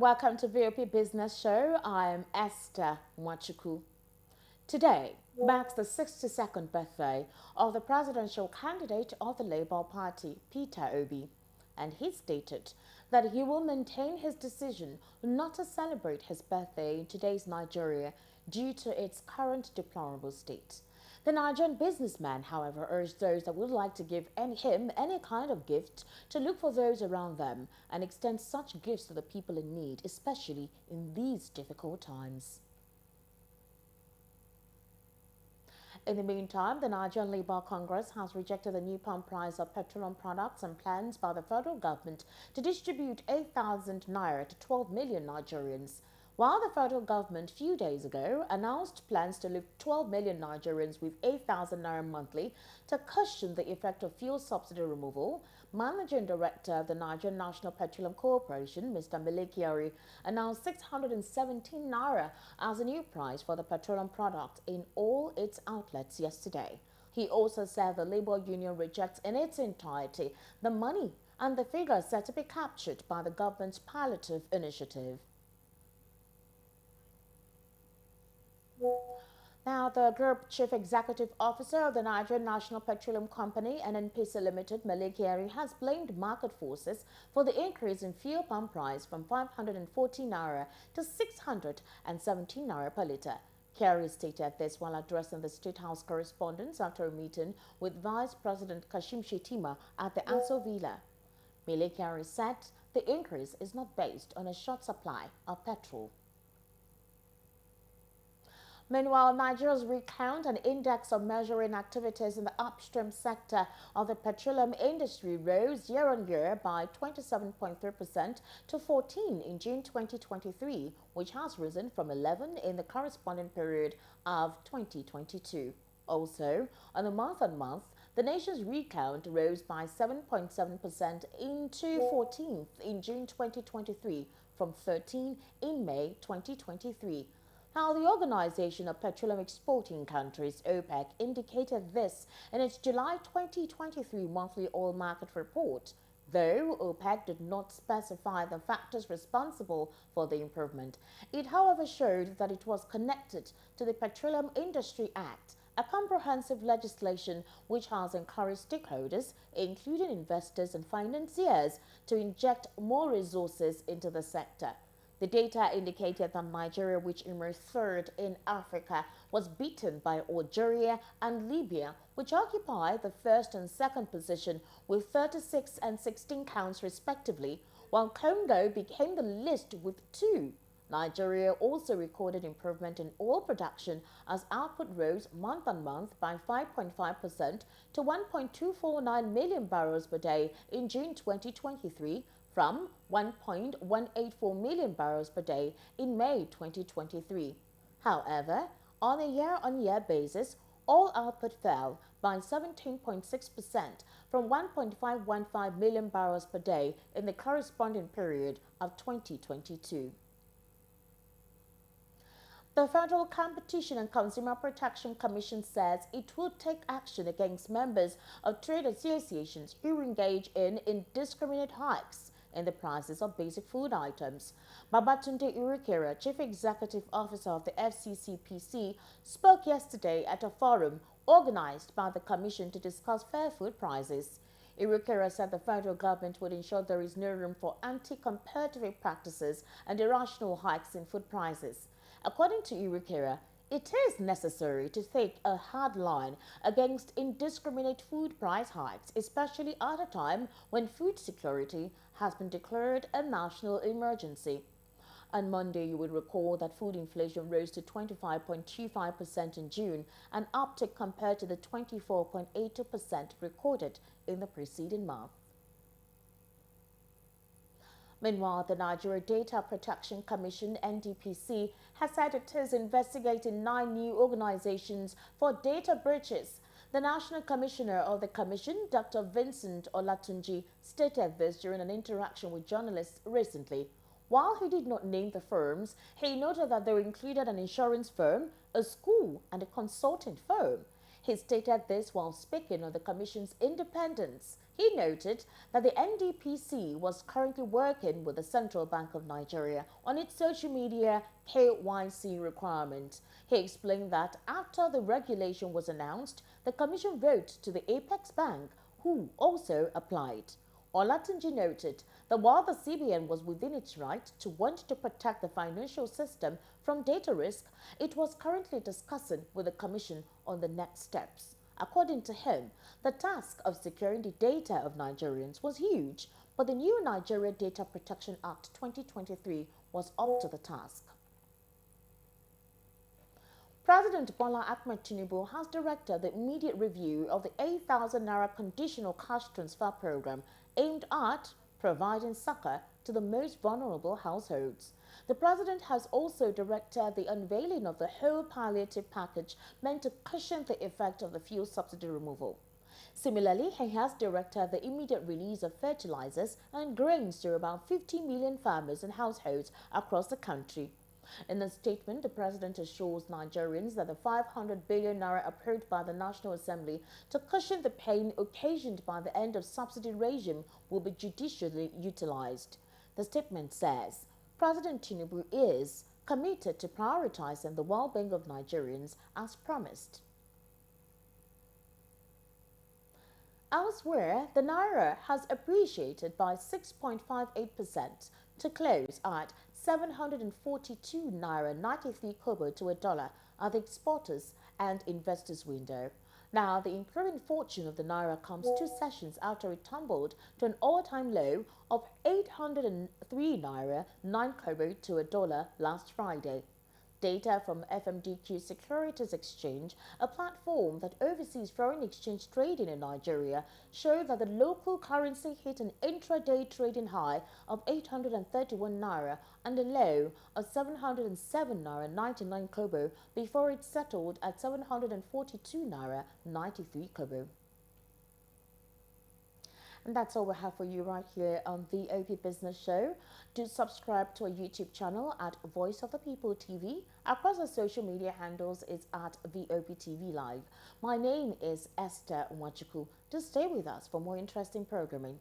welcome to VOP Business Show. I am Esther Mwachuku. Today marks the 62nd birthday of the presidential candidate of the Labour Party, Peter Obi, and he stated that he will maintain his decision not to celebrate his birthday in today's Nigeria due to its current deplorable state. The Nigerian businessman, however, urged those that would like to give him any kind of gift to look for those around them and extend such gifts to the people in need, especially in these difficult times. In the meantime, the Nigerian Labour Congress has rejected the new pump price of petroleum products and plans by the federal government to distribute 8,000 naira to 12 million Nigerians. While the federal government a few days ago announced plans to lift 12 million Nigerians with 8,000 naira monthly to cushion the effect of fuel subsidy removal, Managing Director of the Nigerian National Petroleum Corporation, Mr. Melekiari, announced 617 naira as a new price for the petroleum product in all its outlets yesterday. He also said the Labour Union rejects in its entirety the money and the figures set to be captured by the government's palliative initiative. Now, the Group Chief Executive Officer of the Nigerian National Petroleum Company, NNPC Limited, Melekiari, has blamed market forces for the increase in fuel pump price from 540 naira to 617 naira per litre. Kiari stated this while addressing the State House correspondents after a meeting with Vice President Kashim Shettima at the Aso Villa. Melekiari said the increase is not based on a short supply of petrol. Meanwhile, Nigeria's recount and index of measuring activities in the upstream sector of the petroleum industry rose year-on-year by 27.3% to 14 in June 2023, which has risen from 11 in the corresponding period of 2022. Also, on a month-on-month, the nation's recount rose by 7.7% into 14th in June 2023 from 13 in May 2023. Now, the Organization of Petroleum Exporting Countries, OPEC, indicated this in its July 2023 monthly oil market report, though OPEC did not specify the factors responsible for the improvement. It, however, showed that it was connected to the Petroleum Industry Act, a comprehensive legislation which has encouraged stakeholders, including investors and financiers, to inject more resources into the sector. The data indicated that Nigeria, which emerged third in Africa, was beaten by Algeria and Libya, which occupy the first and second position with 36 and 16 counts respectively, while Congo became the least with 2. Nigeria also recorded improvement in oil production as output rose month-on-month by 5.5% to 1.249 million barrels per day in June 2023, from 1.184 million barrels per day in May 2023. However, on a year-on-year basis, oil output fell by 17.6% from 1.515 million barrels per day in the corresponding period of 2022. The Federal Competition and Consumer Protection Commission says it will take action against members of trade associations who engage in indiscriminate hikes in the prices of basic food items. Babatunde Irukera, Chief Executive Officer of the FCCPC, spoke yesterday at a forum organized by the Commission to discuss fair food prices. Irukera said the federal government would ensure there is no room for anti-competitive practices and irrational hikes in food prices. According to Irukera, it is necessary to take a hard line against indiscriminate food price hikes, especially at a time when food security has been declared a national emergency. On Monday, you would recall that food inflation rose to 25.25% in June, an uptick compared to the 24.82% recorded in the preceding month. Meanwhile, the Nigeria Data Protection Commission, NDPC, has said it is investigating 9 new organizations for data breaches. The National Commissioner of the Commission, Dr. Vincent Olatunji, stated this during an interaction with journalists recently. While he did not name the firms, he noted that they included an insurance firm, a school, and a consulting firm. He stated this while speaking on the Commission's independence He noted that the NDPC was currently working with the Central Bank of Nigeria on its social media KYC requirement. He explained that after the regulation was announced, the Commission wrote to the Apex Bank, who also applied. Olatunji noted that while the CBN was within its right to want to protect the financial system from data risk, it was currently discussing with the Commission on the next steps. According to him, the task of securing the data of Nigerians was huge, but the new Nigeria Data Protection Act 2023 was up to the task. President Bola Ahmed Tinubu has directed the immediate review of the 8,000 Naira conditional cash transfer program aimed at providing succor to the most vulnerable households. The president has also directed the unveiling of the whole palliative package meant to cushion the effect of the fuel subsidy removal. Similarly, he has directed the immediate release of fertilizers and grains to about 50 million farmers and households across the country. In a statement, the president assures Nigerians that the 500 billion naira approved by the National Assembly to cushion the pain occasioned by the end of subsidy regime will be judiciously utilized. The statement says, President Tinubu is committed to prioritizing the well-being of Nigerians as promised. Elsewhere, the naira has appreciated by 6.58% to close at 742 naira 93 kobo to a dollar at the exporters and investors window. Now, the improving fortune of the naira comes 2 sessions after it tumbled to an all-time low of 803 naira 9 kobo to a dollar last Friday. Data from FMDQ Securities Exchange, a platform that oversees foreign exchange trading in Nigeria, showed that the local currency hit an intraday trading high of 831 naira and a low of 707 naira 99 kobo before it settled at 742 naira 93 kobo. And that's all we have for you right here on the VOP Business Show. Do subscribe to our YouTube channel at Voice of the People TV. Across our social media handles is at VOP TV Live. My name is Esther Nwachukwu. Do stay with us for more interesting programming.